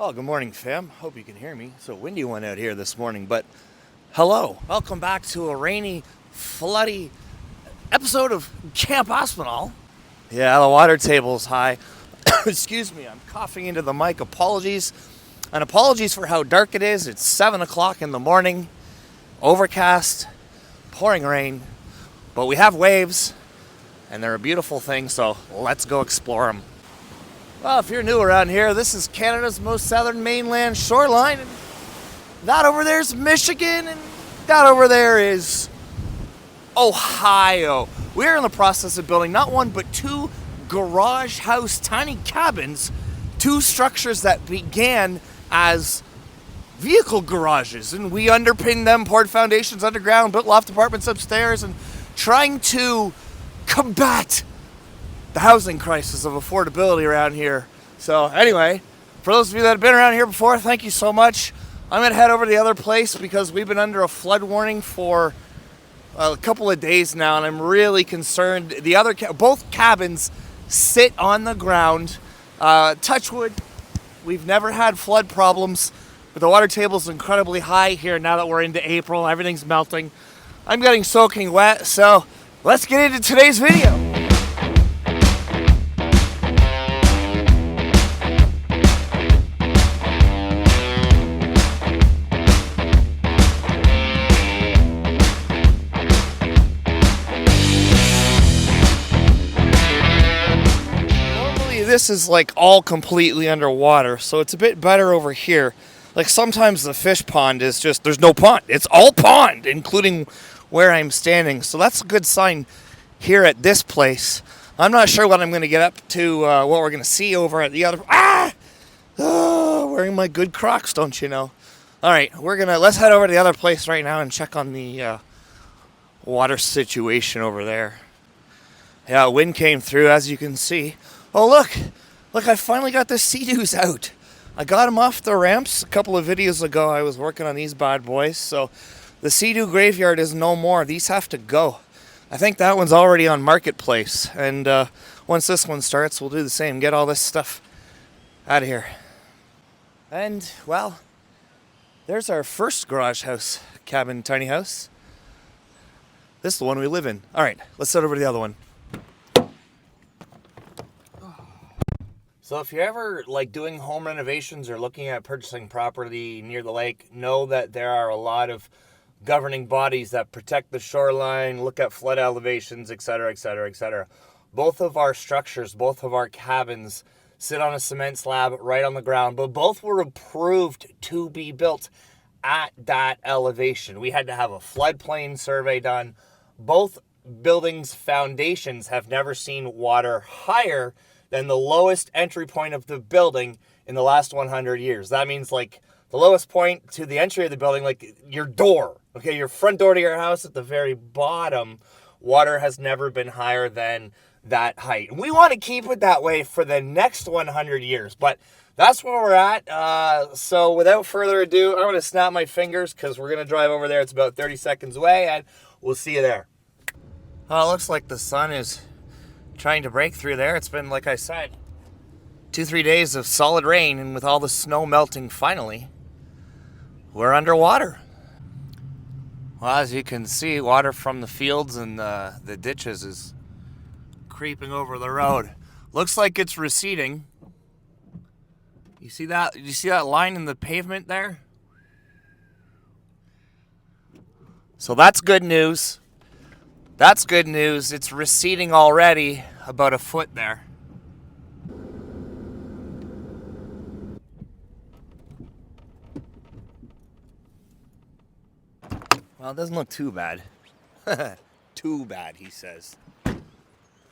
Oh, good morning, fam. Hope you can hear me. It's a windy one out here this morning, but hello. Welcome back to a rainy, floody episode of Camp Aspinall. Yeah, the water table's high. Excuse me, I'm coughing into the mic. Apologies. And apologies for how dark it is. It's 7 o'clock in the morning, overcast, pouring rain, but we have waves, and they're a beautiful thing, so let's go explore them. Well, if you're new around here, this is Canada's most southern mainland shoreline. And that over there is Michigan, and that over there is Ohio. We're in the process of building not one, but two garage house tiny cabins, two structures that began as vehicle garages. And we underpinned them, poured foundations underground, built loft apartments upstairs, and trying to combat the housing crisis of affordability around here. So anyway, for those of you that have been around here before, thank you so much. I'm gonna head over to the other place because we've been under a flood warning for a couple of days now, and I'm really concerned. Both cabins sit on the ground. Touch wood, we've never had flood problems, but the water table's incredibly high here now that we're into April. Everything's melting. I'm getting soaking wet, so let's get into today's video. This is like all completely underwater, so it's a bit better over here. Like sometimes the fish pond is just, there's no pond. It's all pond, including where I'm standing. So that's a good sign here at this place. I'm not sure what I'm going to get up to, what we're going to see over at the other. Wearing my good Crocs, don't you know? All right, let's head over to the other place right now and check on the water situation over there. Yeah, wind came through, as you can see. Oh, look, I finally got the Sea-Doos out. I got them off the ramps a couple of videos ago. I was working on these bad boys. So the Sea-Doo graveyard is no more. These have to go. I think that one's already on Marketplace. And once this one starts, we'll do the same. Get all this stuff out of here. And, well, there's our first garage house, cabin, tiny house. This is the one we live in. All right, let's head over to the other one. So if you're ever like doing home renovations or looking at purchasing property near the lake, know that there are a lot of governing bodies that protect the shoreline, look at flood elevations, etc., etc., etc. Both of our structures, both of our cabins sit on a cement slab right on the ground, but both were approved to be built at that elevation. We had to have a floodplain survey done. Both buildings' foundations have never seen water higher than the lowest entry point of the building in the last 100 years. That means like the lowest point to the entry of the building, like your door, okay, your front door to your house at the very bottom, water has never been higher than that height. And we want to keep it that way for the next 100 years, but that's where we're at. So without further ado, I'm going to snap my fingers because we're going to drive over there. It's about 30 seconds away, and we'll see you there. Oh, it looks like the sun is trying to break through there. It's been, like I said, 2-3 days of solid rain, and with all the snow melting finally, we're underwater. Well, as you can see, water from the fields and the ditches is creeping over the road. Looks like it's receding. You see that? You see that line in the pavement there? So that's good news. That's good news. It's receding already about a foot there. Well, it doesn't look too bad. Too bad, he says.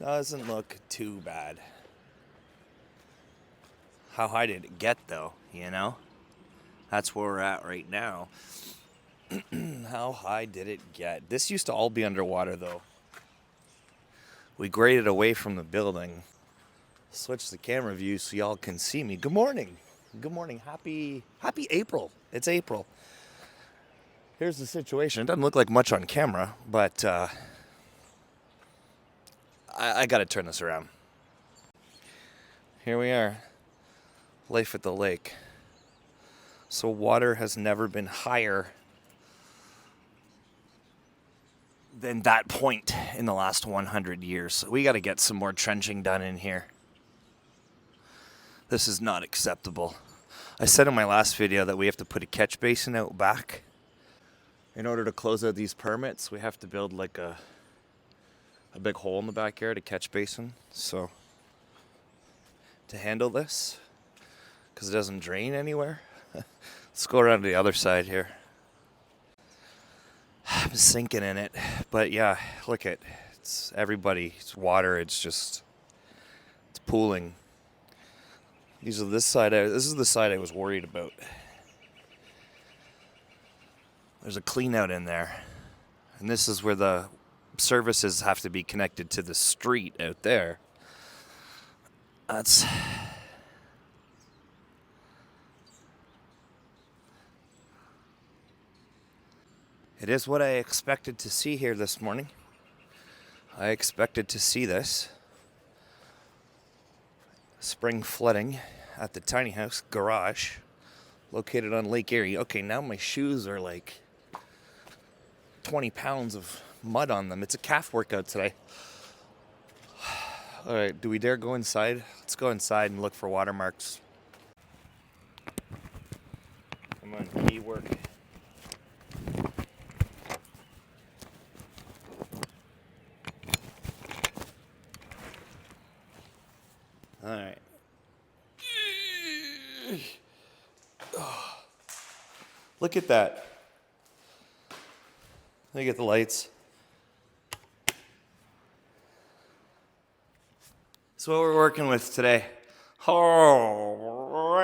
Doesn't look too bad. How high did it get, though, you know? That's where we're at right now. How high did it get? This used to all be underwater, though. We graded away from the building. Switch the camera view so y'all can see me. Good morning. Good morning. Happy April. It's April. Here's the situation. It doesn't look like much on camera, but I got to turn this around. Here we are. Life at the lake. So water has never been higher than that point in the last 100 years. So we got to get some more trenching done in here. This is not acceptable. I said in my last video that we have to put a catch basin out back. In order to close out these permits, we have to build like a big hole in the backyard, a catch basin. So to handle this, because it doesn't drain anywhere. Let's go around to the other side here. I'm sinking in it, but yeah, look at it's everybody. It's water. It's pooling. These are this side. This is the side I was worried about. There's a clean out in there, and this is where the services have to be connected to the street out there. It is what I expected to see here this morning. I expected to see this. Spring flooding at the tiny house garage located on Lake Erie. Okay, now my shoes are like 20 pounds of mud on them. It's a calf workout today. All right, do we dare go inside? Let's go inside and look for watermarks. Come on, key work. All right. Look at that. Let me get the lights. That's what we're working with today. All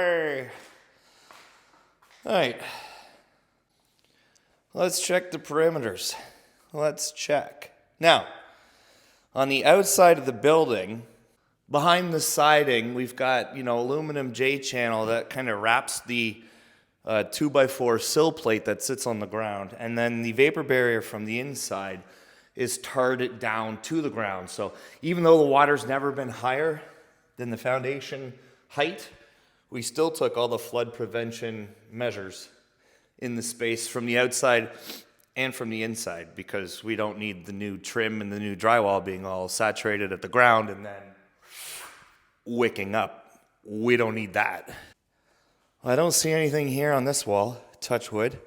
right. Let's check the perimeters. Let's check. Now, on the outside of the building, behind the siding, we've got, aluminum J-channel that kind of wraps the 2x4 sill plate that sits on the ground. And then the vapor barrier from the inside is tarred down to the ground. So even though the water's never been higher than the foundation height, we still took all the flood prevention measures in the space from the outside and from the inside, because we don't need the new trim and the new drywall being all saturated at the ground and then wicking up. We don't need that. I don't see anything here on this wall. Touch wood.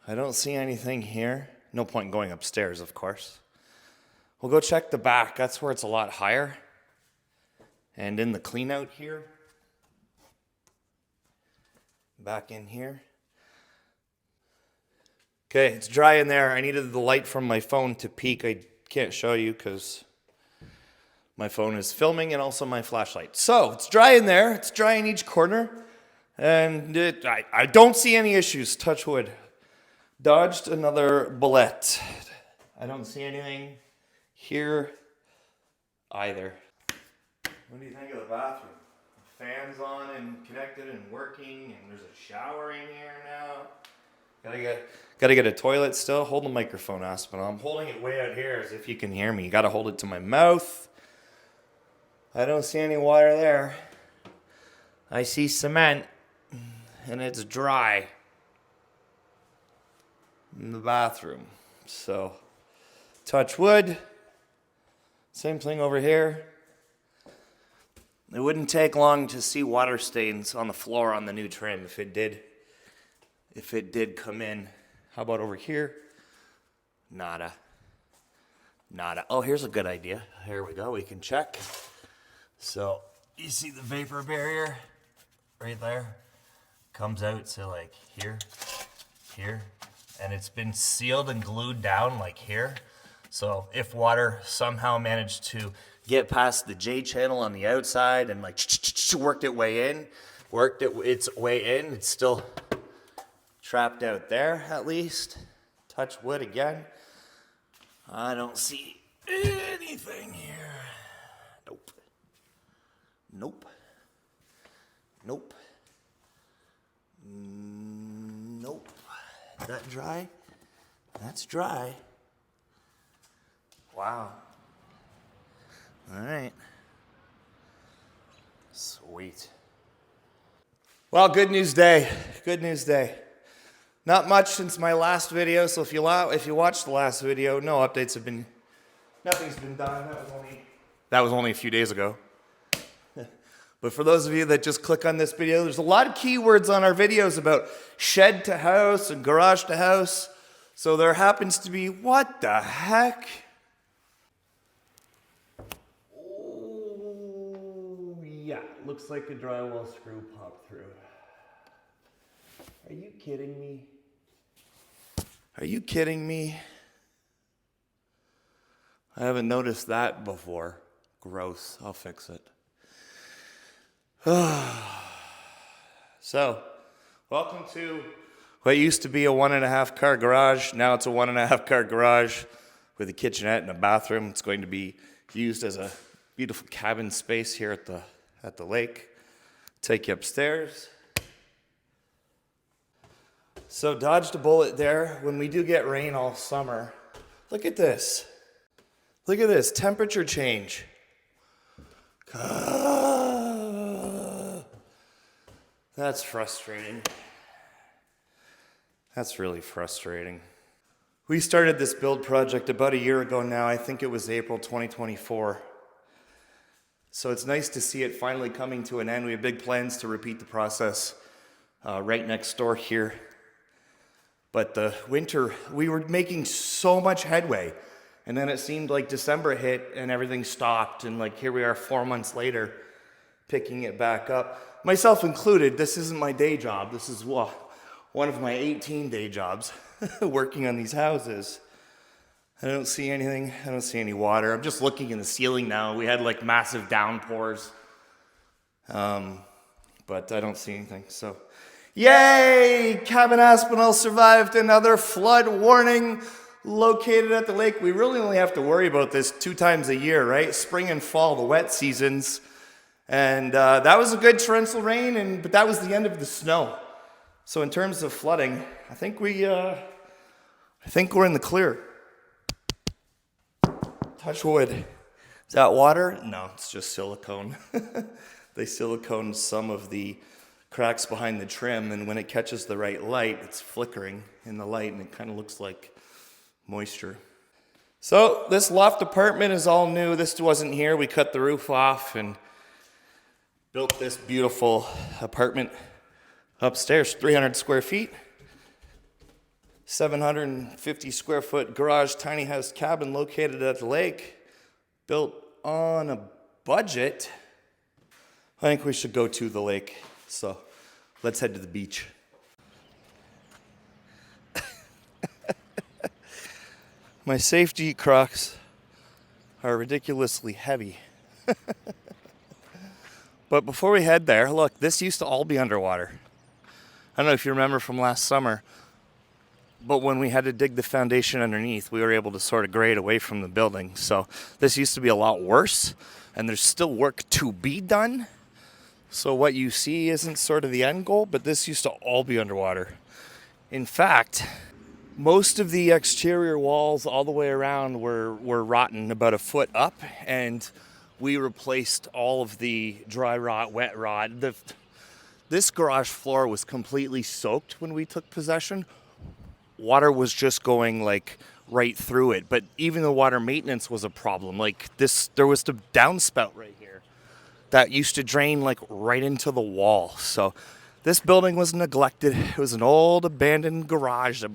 I don't see anything here. No point in going upstairs, of course. We'll go check the back. That's where it's a lot higher. And in the clean out here. Back in here. Okay, it's dry in there. I needed the light from my phone to peek. I can't show you because my phone is filming and also my flashlight. So it's dry in there. It's dry in each corner. And I don't see any issues. Touch wood. Dodged another bullet. I don't see anything here either. What do you think of the bathroom? The fan's on and connected and working, and there's a shower in here now. Gotta get a toilet still. Hold the microphone, Aspinall. I'm holding it way out here as if you can hear me. You gotta hold it to my mouth. I don't see any water there. I see cement, and it's dry in the bathroom. So, touch wood. Same thing over here. It wouldn't take long to see water stains on the floor on the new trim if it did come in. How about over here? Nada. Oh, here's a good idea. Here we go. We can check. So you see the vapor barrier right there? Comes out to like here, and it's been sealed and glued down like here. So if water somehow managed to get past the J channel on the outside and like worked its way in, it's still trapped out there at least. Touch wood again. I don't see anything here. Nope. Is that dry? That's dry. Wow. All right. Sweet. Well, good news day. good news day. Not much since my last video, so if you watched the last video, nothing's been done. That was only a few days ago. But for those of you that just click on this video, there's a lot of keywords on our videos about shed to house and garage to house. So there happens to be, what the heck? Oh, yeah, looks like a drywall screw popped through. Are you kidding me? Are you kidding me? I haven't noticed that before. Gross. I'll fix it. So, welcome to what used to be a 1.5 car garage. Now it's a 1.5 car garage with a kitchenette and a bathroom. It's going to be used as a beautiful cabin space here at the lake. Take you upstairs. So dodged a bullet there. When we do get rain all summer, look at this. Look at this temperature change. That's frustrating. That's really frustrating. We started this build project about a year ago now. I think it was April 2024. So it's nice to see it finally coming to an end. We have big plans to repeat the process right next door here. But the winter, we were making so much headway. And then it seemed like December hit and everything stopped. And like here we are 4 months later, picking it back up. Myself included, this isn't my day job. This is one of my 18 day jobs, working on these houses. I don't see anything. I don't see any water. I'm just looking in the ceiling now. We had like massive downpours. But I don't see anything. So, yay! Cabin Aspinall survived another flood warning located at the lake. We really only have to worry about this 2 times a year, right? Spring and fall, the wet seasons. And that was a good torrential rain, but that was the end of the snow. So in terms of flooding, I think we're in the clear. Touch wood. Is that water? No, it's just silicone. They silicone some of the cracks behind the trim, and when it catches the right light, it's flickering in the light, and it kind of looks like moisture. So this loft apartment is all new. This wasn't here. We cut the roof off and built this beautiful apartment upstairs, 300 square feet, 750 square foot garage, tiny house cabin located at the lake, built on a budget. I think we should go to the lake, so let's head to the beach. My safety Crocs are ridiculously heavy. But before we head there, look, this used to all be underwater. I don't know if you remember from last summer, but when we had to dig the foundation underneath, we were able to sort of grade away from the building. So this used to be a lot worse, and there's still work to be done. So what you see isn't sort of the end goal, but this used to all be underwater. In fact, most of the exterior walls all the way around were rotten about a foot up, and we replaced all of the dry rot, wet rot. This garage floor was completely soaked when we took possession. Water was just going like right through it, but even the water maintenance was a problem. Like this, there was the downspout right here that used to drain like right into the wall. So this building was neglected. It was an old abandoned garage that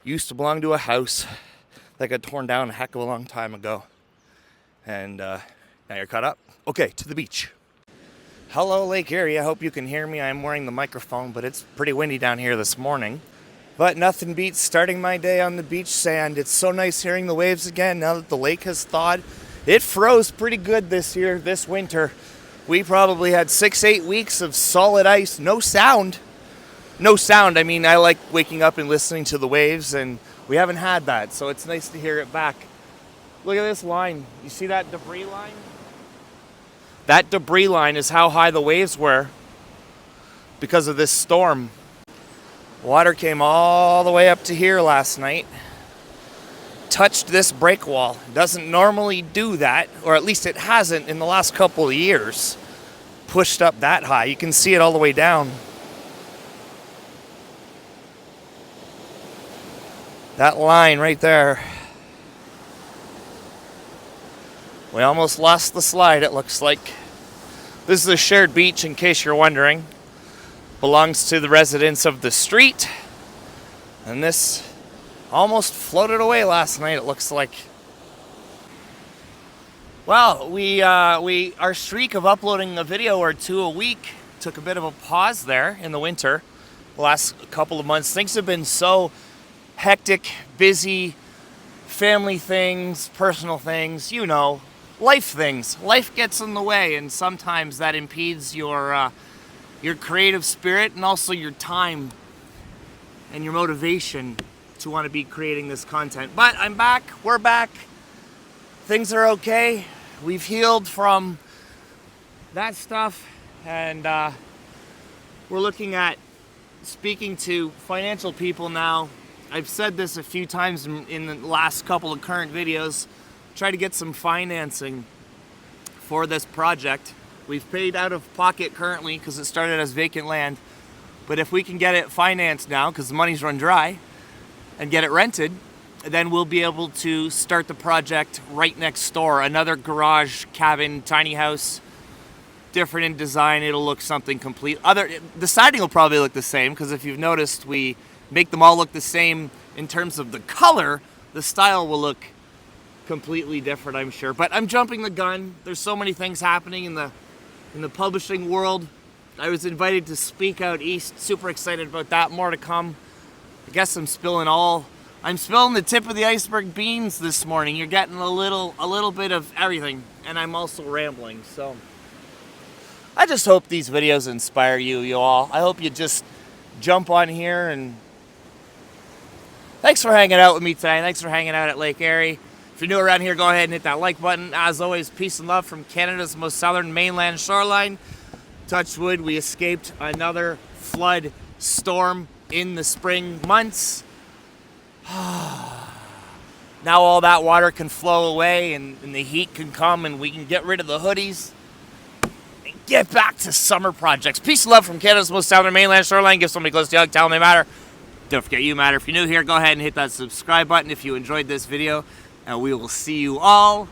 used to belong to a house that got torn down a heck of a long time ago. And now you're caught up. Okay, to the beach. Hello, Lake Erie. I hope you can hear me. I'm wearing the microphone, but it's pretty windy down here this morning. But nothing beats starting my day on the beach sand. It's so nice hearing the waves again now that the lake has thawed. It froze pretty good this winter. We probably had 6-8 weeks of solid ice, no sound. No sound. I mean, I like waking up and listening to the waves, and we haven't had that, so it's nice to hear it back. Look at this line. You see that debris line? That debris line is how high the waves were because of this storm. Water came all the way up to here last night. Touched this break wall. Doesn't normally do that, or at least it hasn't in the last couple of years. Pushed up that high. You can see it all the way down. That line right there. We almost lost the slide, it looks like. This is a shared beach, in case you're wondering. Belongs to the residents of the street. And this almost floated away last night, it looks like. Well, our streak of uploading a video or two a week took a bit of a pause there in the winter. The last couple of months, things have been so hectic, busy, family things, personal things, you know, life things. Life gets in the way, and sometimes that impedes your creative spirit and also your time and your motivation to want to be creating this content. But I'm back, we're back, things are okay. We've healed from that stuff, and we're looking at speaking to financial people now. I've said this a few times in the last couple of current videos. Try to get some financing for this project. We've paid out of pocket currently because it started as vacant land. But if we can get it financed now, because the money's run dry, and get it rented, then we'll be able to start the project right next door. Another garage, cabin, tiny house, different in design. It'll look something complete. The siding will probably look the same, because if you've noticed, we make them all look the same in terms of the color. The style will look completely different, I'm sure. But I'm jumping the gun. There's so many things happening in the publishing world. I was invited to speak out east. Super excited about that. More to come. I guess I'm spilling the tip of the iceberg beans this morning. You're getting a little bit of everything, and I'm also rambling. So I just hope these videos inspire you all. I hope you just jump on here, and thanks for hanging out with me today. Thanks for hanging out at Lake Erie. If you're new around here, go ahead and hit that like button. As always, peace and love from Canada's most southern mainland shoreline. Touch wood, we escaped another flood storm in the spring months. Now all that water can flow away, and the heat can come, and we can get rid of the hoodies and get back to summer projects. Peace and love from Canada's most southern mainland shoreline. Give somebody close to you a hug, tell them they matter. Don't forget you matter. If you're new here, go ahead and hit that subscribe button if you enjoyed this video, and we will see you all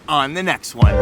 on the next one.